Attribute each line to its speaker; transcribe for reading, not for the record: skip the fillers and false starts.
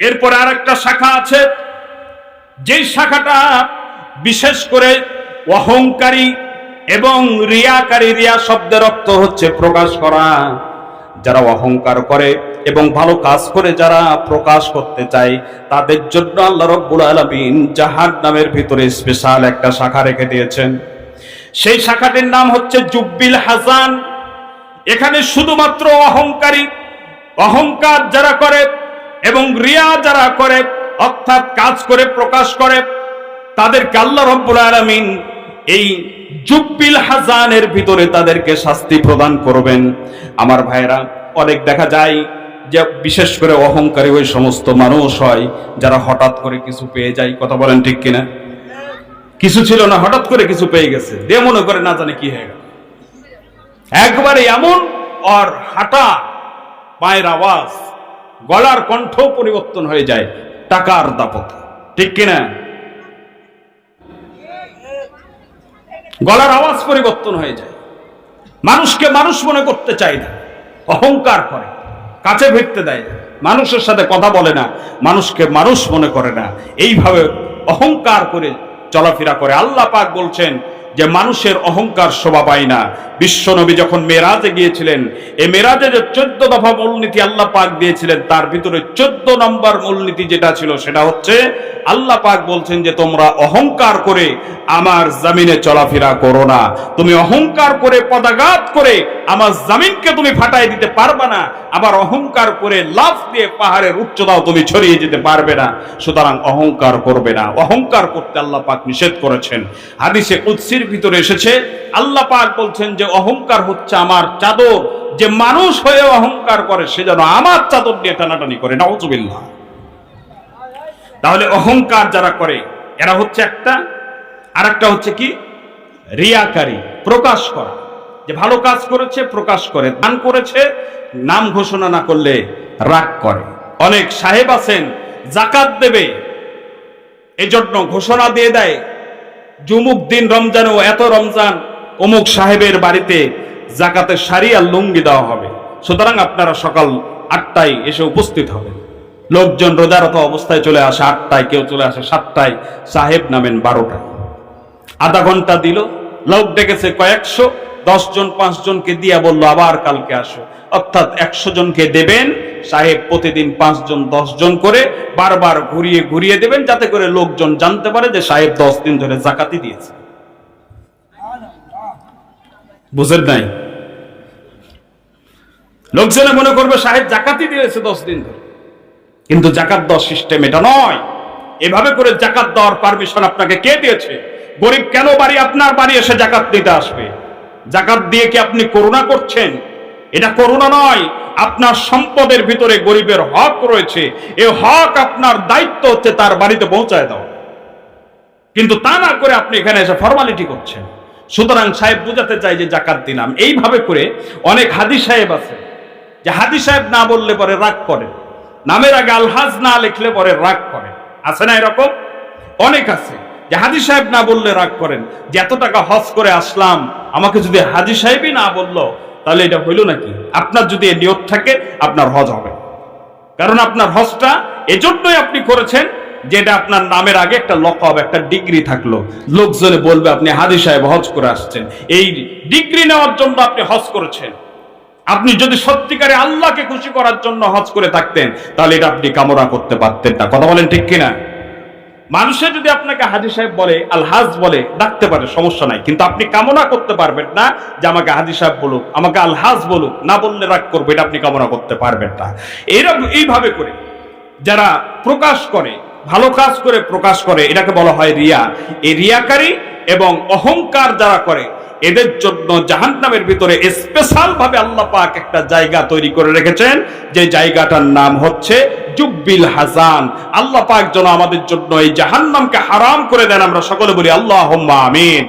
Speaker 1: এরপরে আরেকটা শাখা আছে, যেই শাখাটা বিশেষ করে অহংকারী এবং রিয়াকারী। রিয়া শব্দের অর্থ হচ্ছে প্রকাশ করা। যারা অহংকার করে এবং ভালো কাজ করে যারা প্রকাশ করতে চায়, তাদের জন্য আল্লাহ রাব্বুল আলামিন জাহান্নামের ভিতরে স্পেশাল একটা শাখা রেখে দিয়েছেন। সেই শাখাটির নাম হচ্ছে জুব্বিল হাসান। এখানে শুধুমাত্র অহংকারী, অহংকার যারা করে এবং রিয়া যারা করে, অর্থাৎ কাজ করে প্রকাশ করে, তাদেরকে আল্লাহ রাব্বুল আলামিন এই জুব্বিল হাসানের ভিতরে তাদেরকে শাস্তি প্রদান করবেন। আমার ভাইরা, অনেক দেখা যায় যে বিশেষ করে অহংকারী ওই সমস্ত মানুষ হয় যারা হঠাৎ করে কিছু পেয়ে যায়। কথা বলেন ঠিক কিনা? কিছু ছিল না, হঠাৎ করে কিছু পেয়ে গেছে, দিয়ে মনে করে না জানে কি হয়ে গেল। একবারে এমন ওর হাঁটা, পায়ের আওয়াজ, গলার কণ্ঠ পরিবর্তন হয়ে যায় টাকার দাপটে। ঠিক কিনা? গলার আওয়াজ পরিবর্তন হয়ে যায়, মানুষকে মানুষ মনে করতে চায় না, অহংকার করে, কাছে ভিড়তে দেয়, মানুষের সাথে কথা বলে না, মানুষকে মানুষ মনে করে না, এইভাবে অহংকার করে চলাফেরা করে। আল্লাহ পাক বলছেন যে মানুষের অহংকার শোভা পায় না। বিশ্বনবী যখন মেরাজে গিয়েছিলেন, এই মেরাজে যে 14 দফা মূলনীতি আল্লাহ পাক দিয়েছিলেন, তার ভিতরে 14 নম্বর মূলনীতি যেটা ছিল সেটা হচ্ছে আল্লাহ পাক বলছেন যে তোমরা অহংকার করে আমার জমিনে চলাফেরা করো না। তুমি অহংকার করে পদাঘাত করে আমার জমিনকে তুমি ফাটাই দিতে পারবে না, আবার অহংকার করে লাফ দিয়ে পাহাড়ের উচ্চতাও তুমি ছড়িয়ে যেতে পারবে না। সুতরাং অহংকার করবে না। অহংকার করতে আল্লাহ পাক নিষেধ করেছেন। হাদিসে কুদসির ভিতরে এসেছে, আল্লাহ পাক বলছেন যে অহংকার হচ্ছে আমার চাদর, যে মানুষ হয়ে অহংকার করে সে যেন আমার চাদর দিয়ে টানাটানি করে। নাউজুবিল্লাহ। তাহলে অহংকার যারা করে এরা হচ্ছে একটা, আর একটা হচ্ছে কি? রিয়াকারী, প্রকাশ করা। যে ভালো কাজ করেছে প্রকাশ করে, দান করেছে নাম ঘোষণা না করলে রাগ করে। অনেক সাহেব আছেন যাকাত দেবে, এজন্য ঘোষণা দিয়ে দেয় জুমুক দিন রমজানেও এত রমজান অমুক সাহেবের বাড়িতে যাকাতের শাড়ি আর লুঙ্গি দেওয়া হবে, সুতরাং আপনারা সকাল 8টায় এসে উপস্থিত হবেন। লোকজন রোজারত অবস্থায় চলে আসে 8টায়, কেউ চলে আসে 7টায়, সাহেব নামেন 12টায়। আধা ঘন্টা দিল, লোক ডেকেছে কয়েকশো, 10 জন 5 জনকে দিয়া বললো আবার কালকে আসো। অর্থাৎ 100 জনকে দেবেন, সাহেব প্রতিদিন 5 জন 10 জন করে বারবার ঘুরিয়ে ঘুরিয়ে দেবেন, যাতে করে লোকজন জানতে পারে যে সাহেব 10 দিন ধরে যাকাতি দিয়েছে। বুঝেন নাই? লোকজনে মনে করবে সাহেব জাকাতি দিয়েছে 10 দিন ধরে, কিন্তু জাকাত দেওয়ার সিস্টেম এটা নয়। এভাবে করে জাকাত দেওয়ার পারমিশন আপনাকে কে দিয়েছে? গরিব কেন বাড়ি আপনার বাড়ি এসে জাকাত দিতে আসবে? জাকাত দিয়ে কি আপনি করুণা করছেন? এটা করুণা নয়। আপনার সম্পদের ভিতরে গরিবের হক রয়েছে, এই হক আপনার দায়িত্ব হচ্ছে তার বাড়িতে পৌঁছায় দাও, কিন্তু তা না করে আপনি এখানে এসে ফরমালিটি করছেন। সুতরাং সাহেব বুঝাতে চাই যে জাকাত দিলাম। এইভাবে করে অনেক হাদি সাহেব আছে যে হাদি সাহেব না বললে পরে রাগ করে, নামের আগে আলহাজ না লিখলে পরে রাগ করে। আছে না এরকম? অনেক আছে যে হাজি সাহেব না বললে রাগ করেন, যে এত টাকা হজ করে আসলাম, আমাকে যদি হাজি সাহেবই না বললো তাহলে এটা হইল নাকি? আপনার যদি এই নিয়ত থাকে আপনার হজ হবে, কারণ আপনার হজটা এজন্যই আপনি করেছেন যে এটা আপনার নামের আগে একটা লকব, একটা ডিগ্রি থাকলো, লোকজনে বলবে আপনি হাজি সাহেব হজ করে আসছেন। এই ডিগ্রি নেওয়ার জন্য আপনি হজ করেছেন। আপনি যদি সত্যিকারে আল্লাহকে খুশি করার জন্য হজ করে থাকতেন তাহলে এটা আপনি কামনা করতে পারতেন না। কথা বলেন ঠিক কিনা? মানুষে যদি আপনাকে হাজি সাহেব বলে, আলহাজ বলে, ডাকতে পারে, সমস্যা নাই, কিন্তু আপনি কামনা করতে পারবেন না যে আমাকে হাজি সাহেব বলুক, আমাকে আলহাজ বলুক, না বললে রাগ করবে, এটা আপনি কামনা করতে পারবেন না। এইভাবে করে যারা প্রকাশ করে, ভালো কাজ করে প্রকাশ করে, এটাকে বলা হয় রিয়া। এই রিয়াকারী এবং অহংকার যারা করে এদের জন্য জাহান্নামের ভিতরে স্পেশাল ভাবে আল্লাহ পাক একটা জায়গা তৈরি করে রেখেছেন, যে জায়গাটার নাম হচ্ছে জুব্বিল হাসান। আল্লাহ পাক যেন আমাদের জন্য এই জাহান্নামকে হারাম করে দেন। আমরা সকলে বলি আল্লাহুম্মা আমিন।